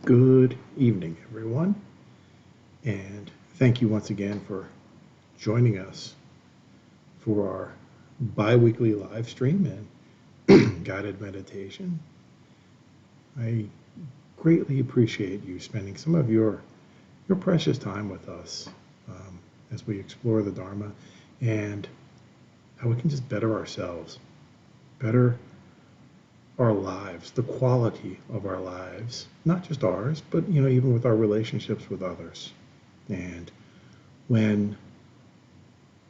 Good evening, everyone, and thank you once again for joining us for our bi-weekly live stream and guided meditation. I greatly appreciate you spending some of your precious time with us as we explore the Dharma and how we can just better ourselves, better our lives, the quality of our lives, not just ours, but even with our relationships with others. And when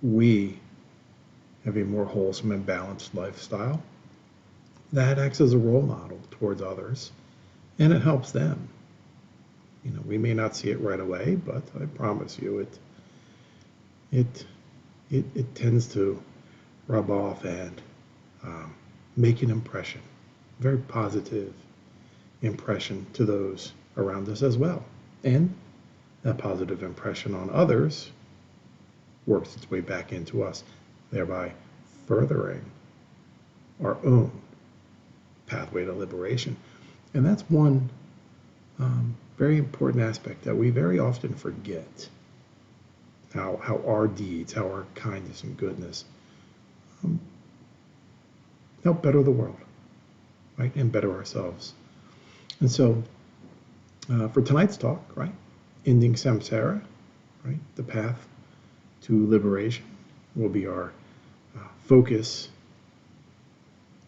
we have a more wholesome and balanced lifestyle, that acts as a role model towards others, and it helps them. We may not see it right away, but I promise you, it tends to rub off and make an impression. Very positive impression to those around us as well. And that positive impression on others works its way back into us, thereby furthering our own pathway to liberation. And that's one very important aspect that we very often forget, how our deeds, how our kindness and goodness help better the world. Right, and better ourselves. And so for tonight's talk, right, ending samsara, right, the path to liberation will be our focus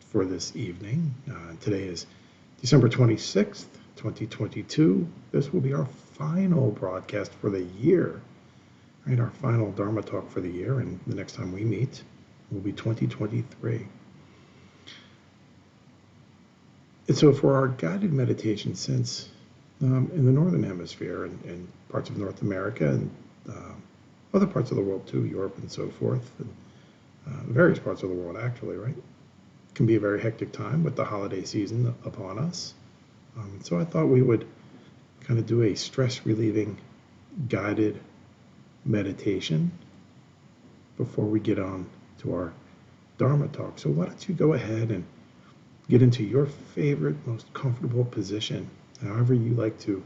for this evening. Today is December 26th, 2022. This will be our final broadcast for the year, right, our final Dharma talk for the year, and the next time we meet will be 2023. And so for our guided meditation, since in the Northern Hemisphere and parts of North America and other parts of the world too, Europe and so forth, and various parts of the world actually, right? It can be a very hectic time with the holiday season upon us. So I thought we would kind of do a stress-relieving guided meditation before we get on to our Dharma talk. So why don't you go ahead and get into your favorite, most comfortable position, however you like to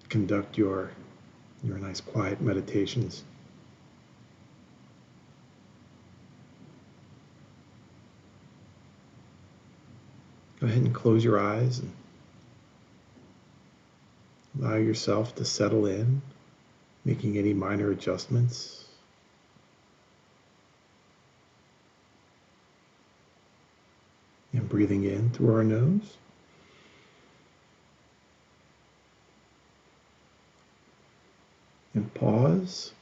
conduct your nice quiet meditations. Go ahead and close your eyes and allow yourself to settle in, making any minor adjustments. And breathing in through our nose. And pause.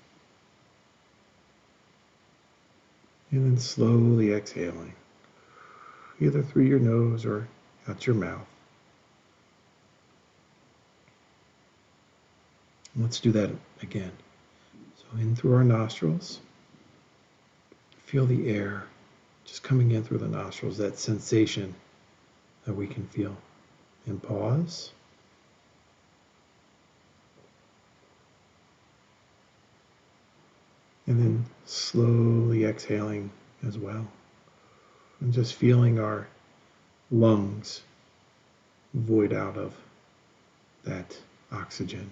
And then slowly exhaling, either through your nose or out your mouth. Let's do that again. So in through our nostrils. Feel the air just coming in through the nostrils, that sensation that we can feel. And pause. And then slowly exhaling as well. And just feeling our lungs void out of that oxygen.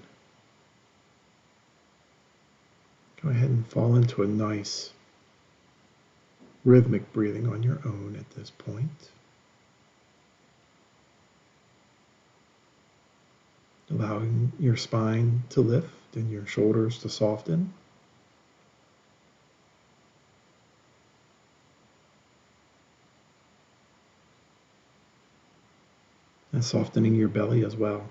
Go ahead and fall into a nice rhythmic breathing on your own at this point. Allowing your spine to lift and your shoulders to soften. And softening your belly as well.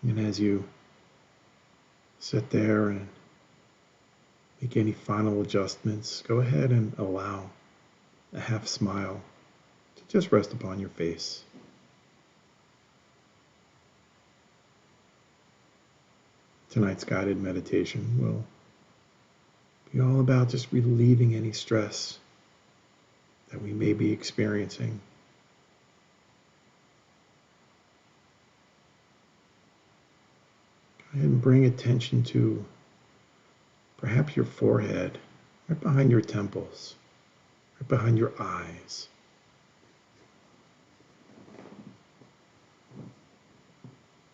And as you sit there and make any final adjustments, go ahead and allow a half smile to just rest upon your face. Tonight's guided meditation will be all about just relieving any stress that we may be experiencing. Go ahead and bring attention to perhaps your forehead, right behind your temples. right behind your eyes.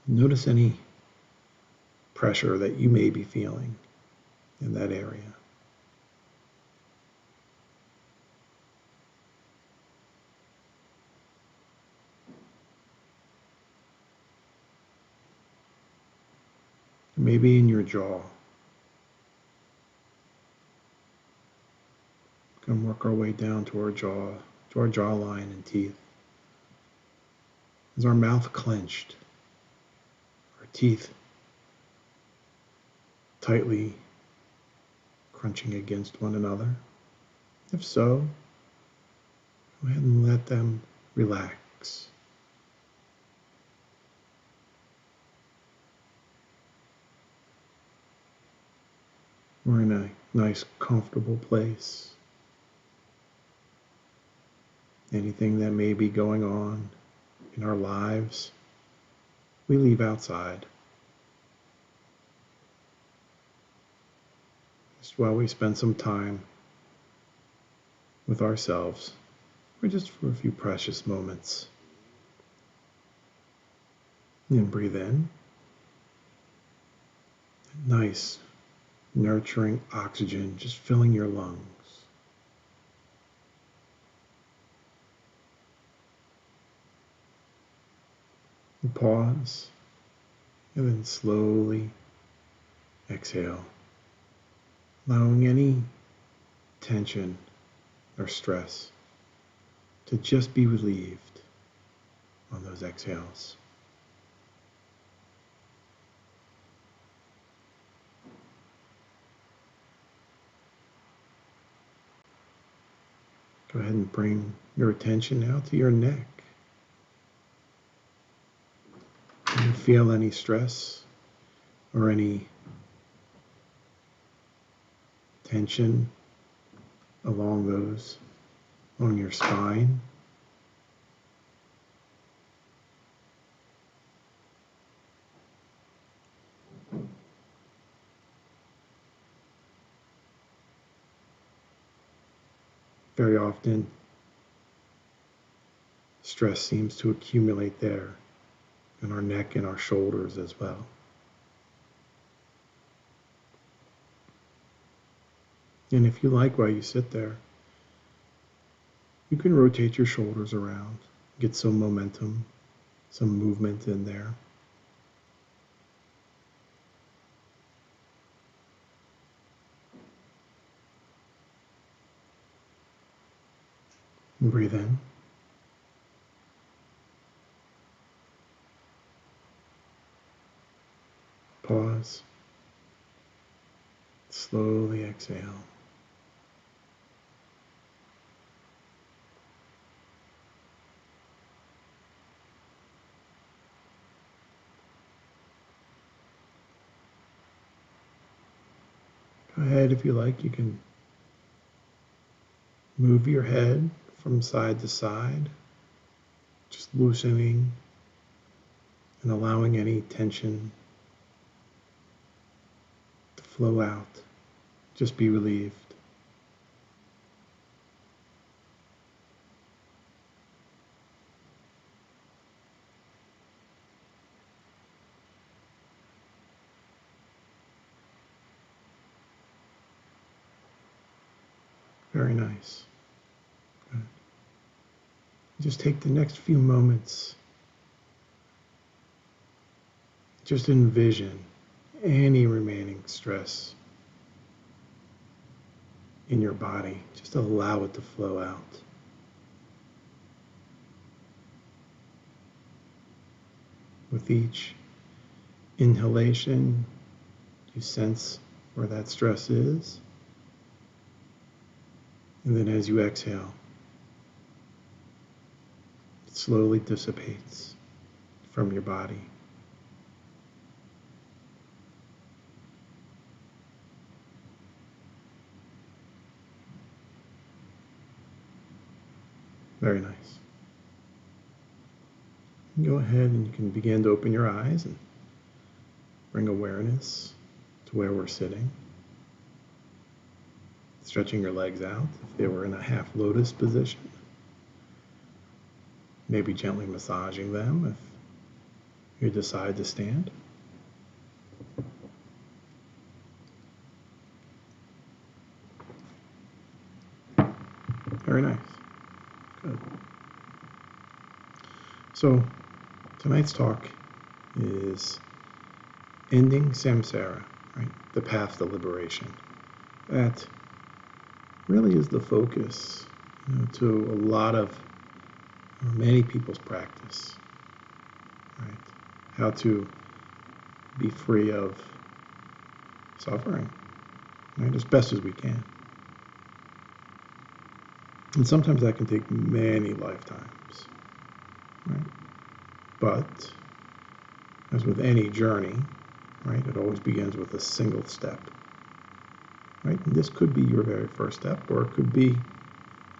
Notice any pressure that you may be feeling in that area. Maybe in your jaw. We can work our way down to our jaw, to our jawline and teeth. Is our mouth clenched? Our teeth tightly crunching against one another? If so, go ahead and let them relax. We're in a nice, comfortable place. Anything that may be going on in our lives, we leave outside. Just while we spend some time with ourselves, or just for a few precious moments. And breathe in. Nice, nurturing oxygen just filling your lungs. And pause, and then slowly exhale, allowing any tension or stress to just be relieved on those exhales. Go ahead and bring your attention now to your neck. Do you feel any stress or any tension along your spine? Very often, stress seems to accumulate there in our neck and our shoulders as well. And if you like, while you sit there, you can rotate your shoulders around, get some momentum, some movement in there. And breathe in. Pause. Slowly exhale. Go ahead, if you like, you can move your head from side to side, just loosening and allowing any tension to flow out. Just be relieved. Very nice. Good. Just take the next few moments. Just envision any remaining stress in your body. Just allow it to flow out. With each inhalation, you sense where that stress is. And then as you exhale, it slowly dissipates from your body. Very nice. Go ahead and you can begin to open your eyes and bring awareness to where we're sitting. stretching your legs out if they were in a half lotus position. Maybe gently massaging them if you decide to stand. Very nice. Good. So tonight's talk is ending samsara, right? The path to liberation. That really is the focus, to a lot of, or many people's practice, right? How to be free of suffering, right? As best as we can. And sometimes that can take many lifetimes, right? But as with any journey, right, it always begins with a single step, right? And this could be your very first step, or it could be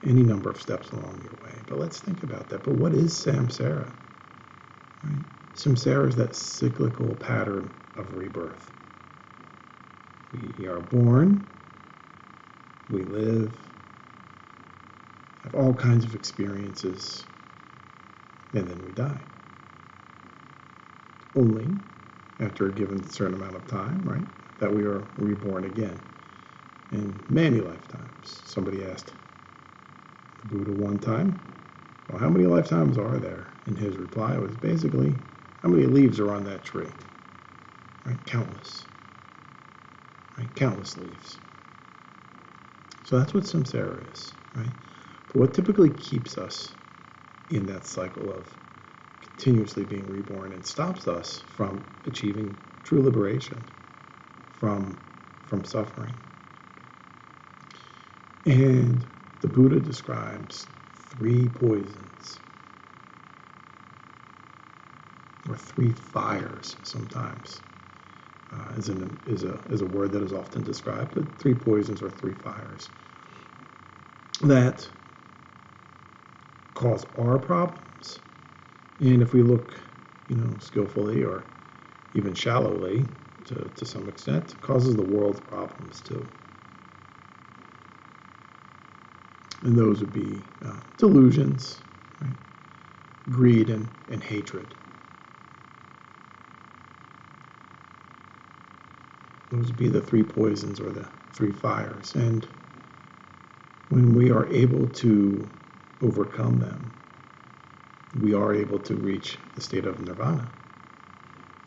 any number of steps along your way. But let's think about that. But what is samsara? Right? Samsara is that cyclical pattern of rebirth. We are born, we live, have all kinds of experiences, and then we die. Only after a given certain amount of time, right, that we are reborn again in many lifetimes. Somebody asked the Buddha one time, well, how many lifetimes are there? And his reply was basically, how many leaves are on that tree? Right, countless. Right, countless leaves. So that's what samsara is, right? But what typically keeps us in that cycle of continuously being reborn and stops us from achieving true liberation from suffering. And the Buddha describes 3 poisons, or 3 fires sometimes, is a word that is often described, but 3 poisons or 3 fires that cause our problems. And if we look, skillfully or even shallowly to some extent, it causes the world's problems too. And those would be delusions, right? Greed and hatred. Those would be the 3 poisons or the 3 fires. And when we are able to overcome them, we are able to reach the state of nirvana.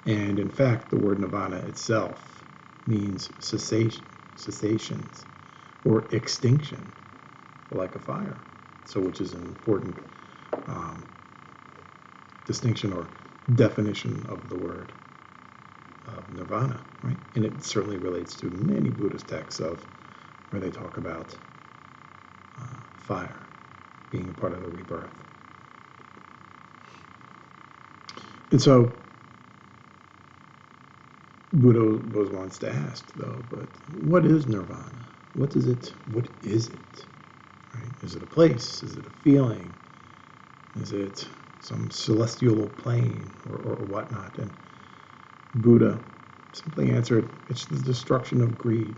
And in fact, the word nirvana itself means cessations or extinction, like a fire. So which is an important distinction or definition of the word of nirvana, right? And it certainly relates to many Buddhist texts where they talk about fire being a part of the rebirth. And so Buddha was once asked, though, but what is nirvana? What is it? Right? Is it a place? Is it a feeling? Is it some celestial plane or whatnot? And Buddha simply answered, it's the destruction of greed,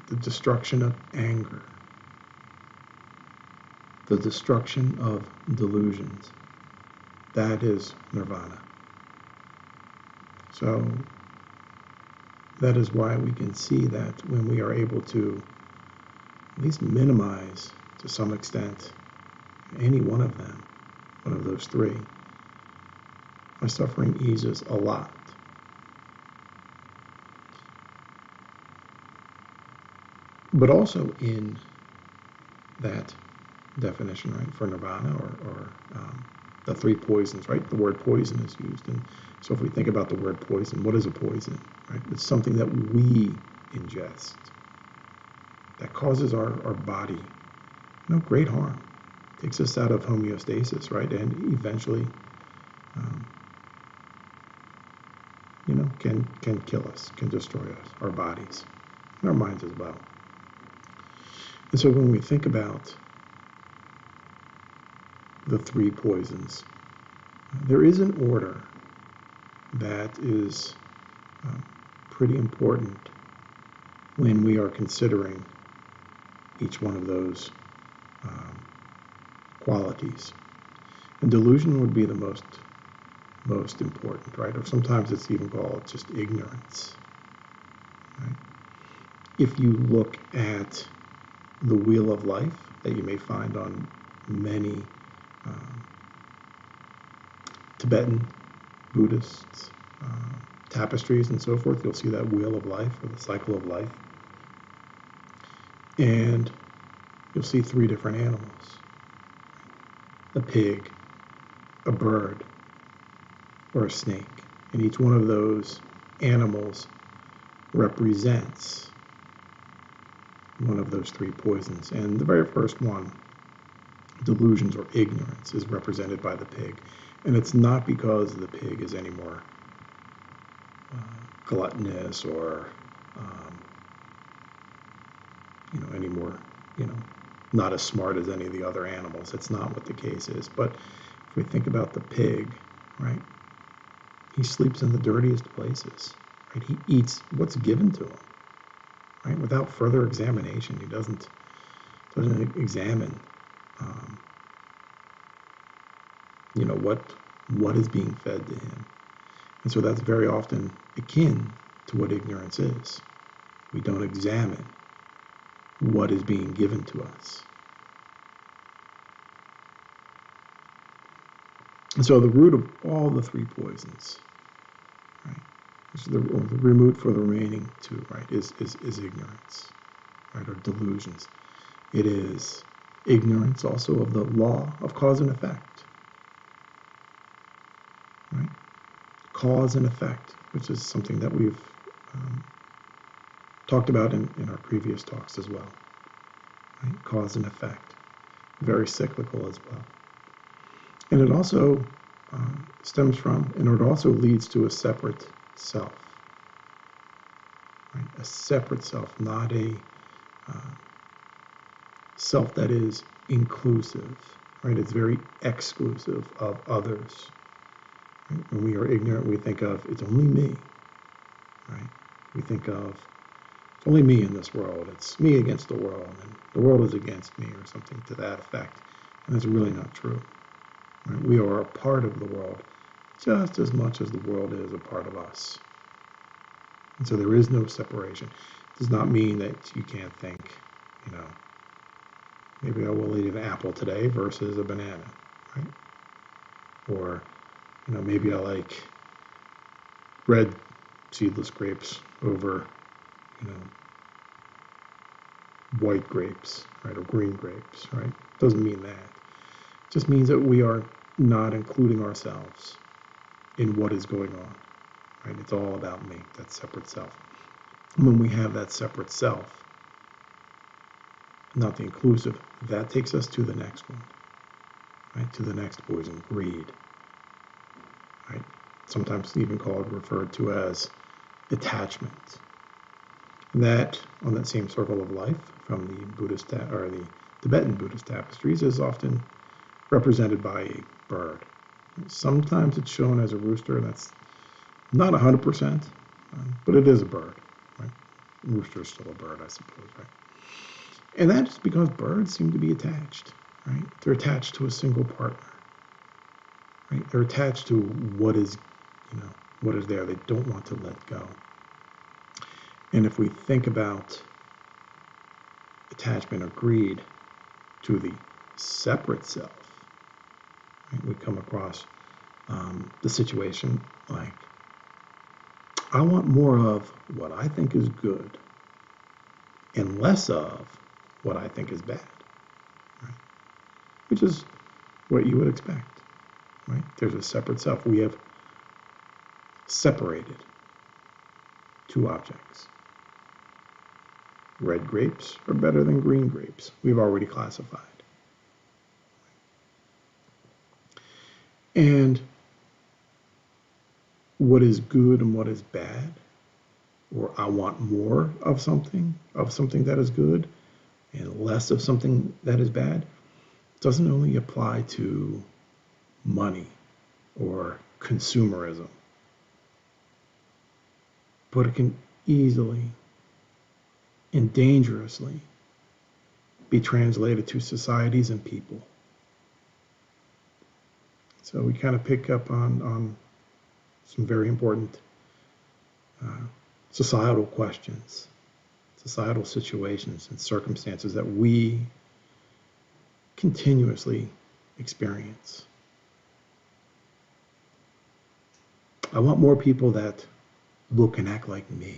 the destruction of anger, the destruction of delusions. That is nirvana. So that is why we can see that when we are able to at least minimize to some extent any one of them, one of those 3, our suffering eases a lot. But also in that definition, right, for nirvana or the 3 poisons, right? The word poison is used. And so if we think about the word poison, what is a poison, right? It's something that we ingest that causes our body great harm, takes us out of homeostasis, right? And eventually, can kill us, can destroy us, our bodies, and our minds as well. And so when we think about the 3 poisons, there is an order that is pretty important when we are considering each one of those qualities. And delusion would be the most important, right? Or sometimes it's even called just ignorance, right? If you look at the wheel of life that you may find on many Tibetan Buddhists tapestries and so forth, you'll see that wheel of life or the cycle of life. And you'll see 3 different animals: a pig, a bird, or a snake. And each one of those animals represents one of those 3 poisons. And the very first one, delusions or ignorance, is represented by the pig. And it's not because the pig is any more gluttonous or any more not as smart as any of the other animals. It's not what the case is. But if we think about the pig, right, he sleeps in the dirtiest places, right? He eats what's given to him, right, without further examination. He doesn't examine what is being fed to him. And so that's very often akin to what ignorance is. We don't examine what is being given to us. And so the root of all the 3 poisons, right, the root for the remaining 2, right, is ignorance, right, or delusions. It is ignorance also of the law of cause and effect, right? Cause and effect, which is something that we've talked about in our previous talks as well, right? Cause and effect, very cyclical as well. And it also stems from, and it also leads to a separate self, right? A separate self, not a self that is inclusive, right? It's very exclusive of others. Right? When we are ignorant, we think of, it's only me, right? We think of, it's only me in this world. It's me against the world, and the world is against me, or something to that effect. And that's really not true. Right? We are a part of the world just as much as the world is a part of us. And so there is no separation. It does not mean that you can't think, maybe I will eat an apple today versus a banana, right? Or, maybe I like red seedless grapes over, white grapes, right, or green grapes, right? Doesn't mean that. It just means that we are not including ourselves in what is going on, right? It's all about me, that separate self. When we have that separate self, not the inclusive, that takes us to the next one, right? To the next poison, greed, right? Sometimes even referred to as attachment. That, on that same circle of life from the Buddhist or the Tibetan Buddhist tapestries, is often represented by a bird. Sometimes it's shown as a rooster. That's not 100%, but it is a bird, right? Rooster is still a bird, I suppose, right? And that is because birds seem to be attached, right? They're attached to a single partner, right? They're attached to what is there. They don't want to let go. And if we think about attachment or greed to the separate self, right, we come across the situation like, I want more of what I think is good and less of what I think is bad, right? Which is what you would expect, right? There's a separate self. We have separated 2 objects. Red grapes are better than green grapes. We've already classified. And what is good and what is bad, or I want more of something that is good and less of something that is bad, doesn't only apply to money or consumerism, but it can easily and dangerously be translated to societies and people. So we kind of pick up on some very important societal questions, societal situations and circumstances that we continuously experience. I want more people that look and act like me,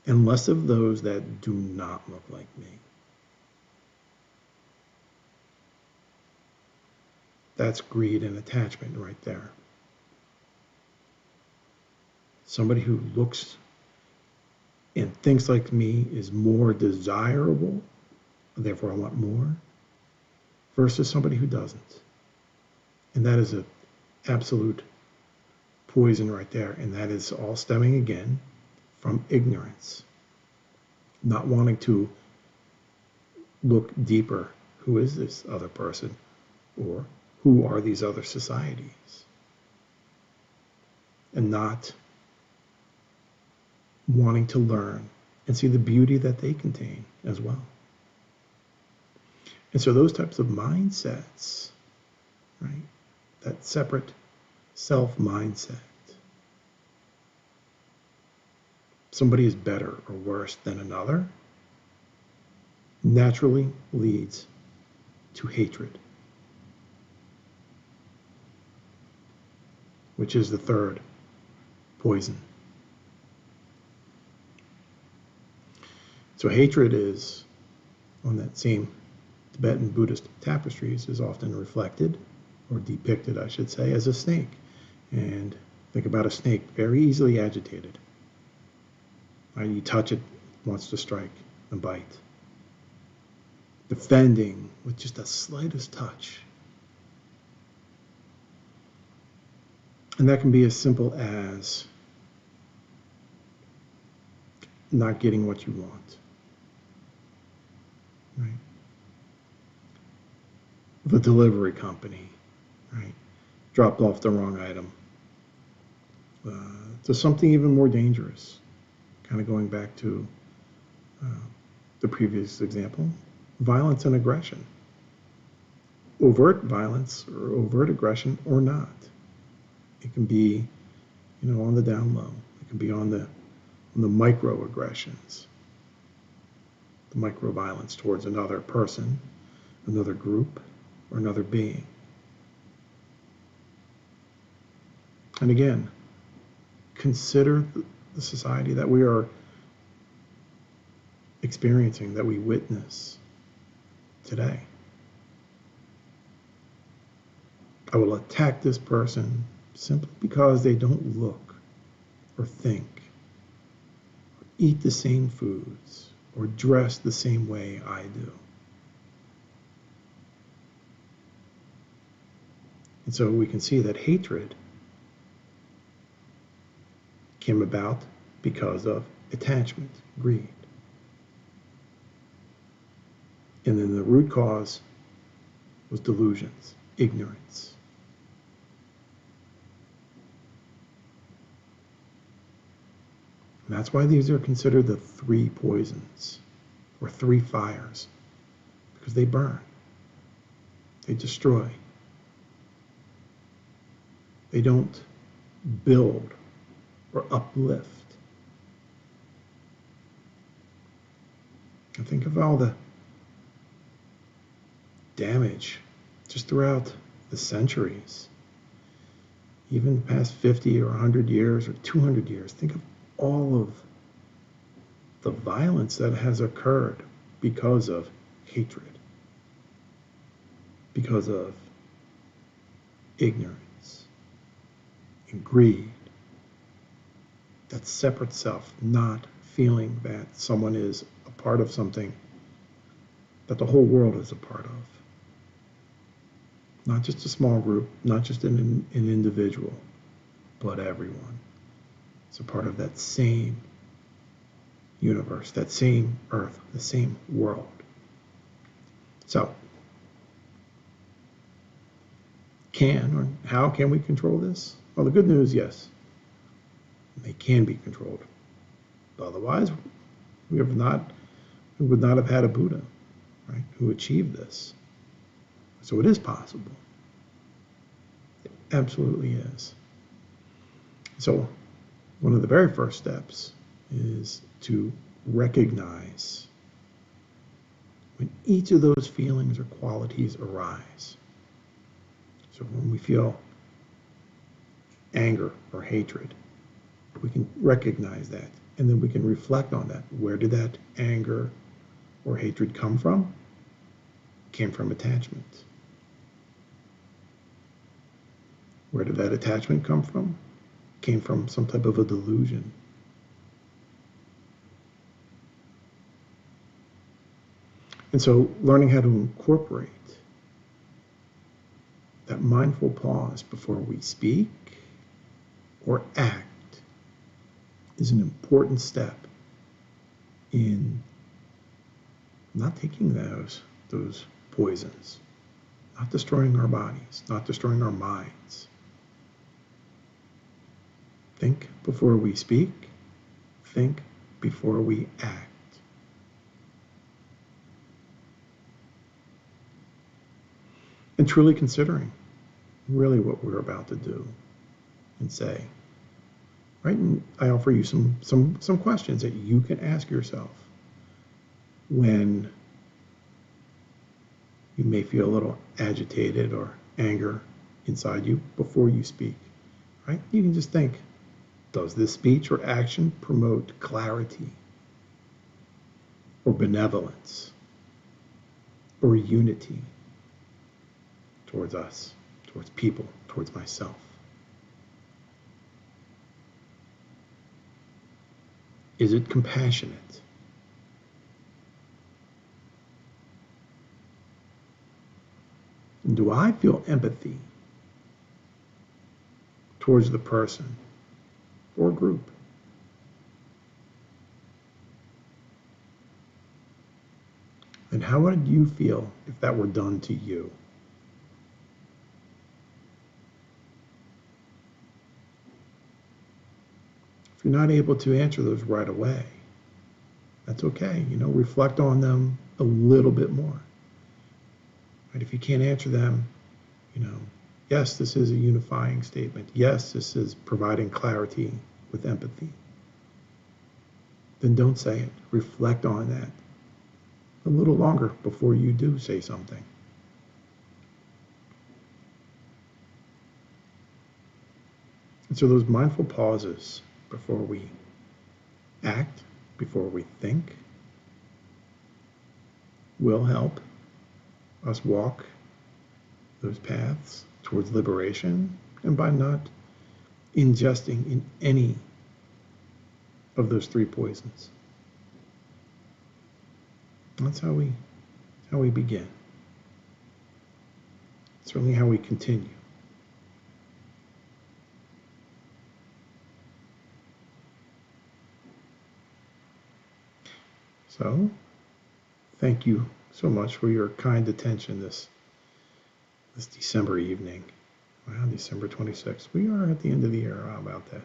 and less of those that do not look like me. That's greed and attachment right there. Somebody who looks and thinks like me is more desirable, therefore I want more, versus somebody who doesn't. And that is an absolute poison right there. And that is all stemming again from ignorance. Not wanting to look deeper. Who is this other person? Or who are these other societies? And not wanting to learn and see the beauty that they contain as well. And so those types of mindsets, right, that separate self mindset, somebody is better or worse than another, naturally leads to hatred, which is the third poison. So hatred is, on that same Tibetan Buddhist tapestries, is often reflected, or depicted, I should say, as a snake. And think about a snake, very easily agitated. Right? You touch it, wants to strike and bite. Defending with just the slightest touch. And that can be as simple as not getting what you want. Right? The delivery company, right, dropped off the wrong item, to something even more dangerous. Kind of going back to the previous example, violence and aggression. Overt violence or overt aggression or not. It can be, on the down low. It can be on the microaggressions, the micro violence towards another person, another group, or another being. And again, consider the society that we are experiencing, that we witness today. I will attack this person simply because they don't look or think, or eat the same foods, or dress the same way I do. And so we can see that hatred came about because of attachment, greed. And then the root cause was delusions, ignorance. And that's why these are considered the three poisons, or three fires, because they burn, they destroy. They don't build or uplift. And think of all the damage just throughout the centuries, even the past 50 or 100 years or 200 years. Think of all of the violence that has occurred because of hatred, because of ignorance and greed. That separate self, not feeling that someone is a part of something that the whole world is a part of. Not just a small group, not just an individual, but everyone. It's a part of that same universe, that same earth, the same world. So, how can we control this? Well, the good news, yes, they can be controlled. Otherwise, we would not have had a Buddha. right, who achieved this. So it is possible. It absolutely is. So one of the very first steps is to recognize when each of those feelings or qualities arise. So when we feel anger or hatred, we can recognize that, and then we can reflect on that. Where did that anger or hatred come from? It came from attachment. Where did that attachment come from? It came from some type of a delusion. And so learning how to incorporate that mindful pause before we speak or act is an important step in not taking those poisons, not destroying our bodies, not destroying our minds. Think before we speak. Think before we act. And truly considering really what we're about to do and say. Right? And I offer you some questions that you can ask yourself when you may feel a little agitated or anger inside you before you speak. Right? You can just think, does this speech or action promote clarity or benevolence or unity towards us, towards people, towards myself? Is it compassionate? Do I feel empathy towards the person or group? And how would you feel if that were done to you? If you're not able to answer those right away, that's okay. Reflect on them a little bit more. Right? If you can't answer them, yes, this is a unifying statement. Yes, this is providing clarity with empathy. Then don't say it. Reflect on that a little longer before you do say something. And so those mindful pauses before we act, before we think, will help us walk those paths towards liberation, and by not ingesting in any of those three poisons. That's how we begin. Certainly how we continue. So, thank you so much for your kind attention this December evening. Wow, December 26th. We are at the end of the year. How about that?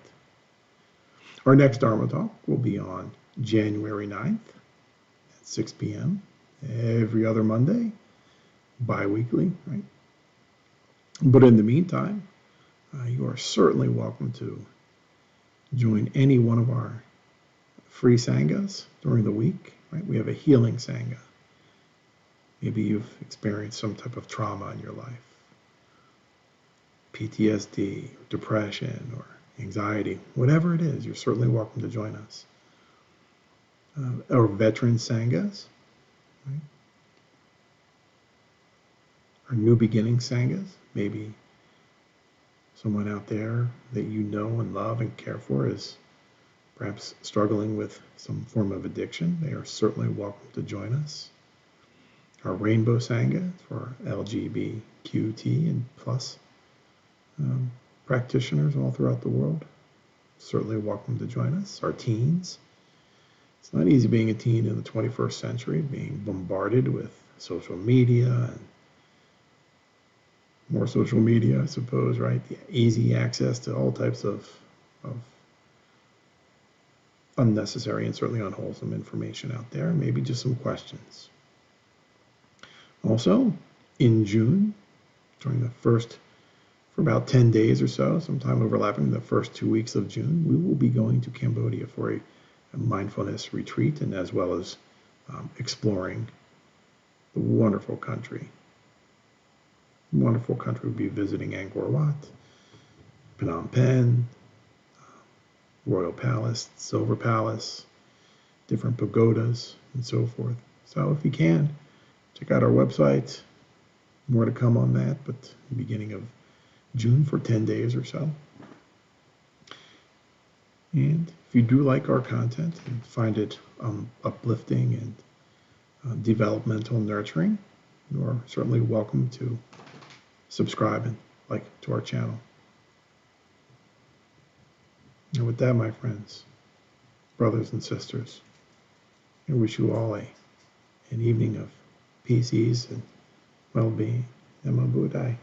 Our next Dharma talk will be on January 9th at 6 p.m. every other Monday, bi-weekly, right? But in the meantime, you are certainly welcome to join any one of our free sanghas during the week, right? We have a healing sangha. Maybe you've experienced some type of trauma in your life, PTSD, depression, or anxiety, whatever it is, you're certainly welcome to join us. Our veteran sanghas, right? Our new beginning sanghas, maybe someone out there that you know and love and care for is perhaps struggling with some form of addiction. They are certainly welcome to join us. Our Rainbow Sangha for LGBTQ and plus practitioners all throughout the world, certainly welcome to join us. Our teens. It's not easy being a teen in the 21st century, being bombarded with social media and more social media, I suppose, right? The easy access to all types of unnecessary and certainly unwholesome information out there. Maybe just some questions. Also, in June, during the first, for about 10 days or so, sometime overlapping the first 2 weeks of June, we will be going to Cambodia for a mindfulness retreat, and as well as exploring the wonderful country. Wonderful country. We'll be visiting Angkor Wat, Phnom Penh, Royal Palace, Silver Palace, different pagodas, and so forth. So if you can, check out our website. More to come on that, but beginning of June for 10 days or so. And if you do like our content and find it uplifting and developmental and nurturing, you are certainly welcome to subscribe and like to our channel. And with that, my friends, brothers and sisters, I wish you all an evening of peace, ease, and well-being. Namo Buddhaya.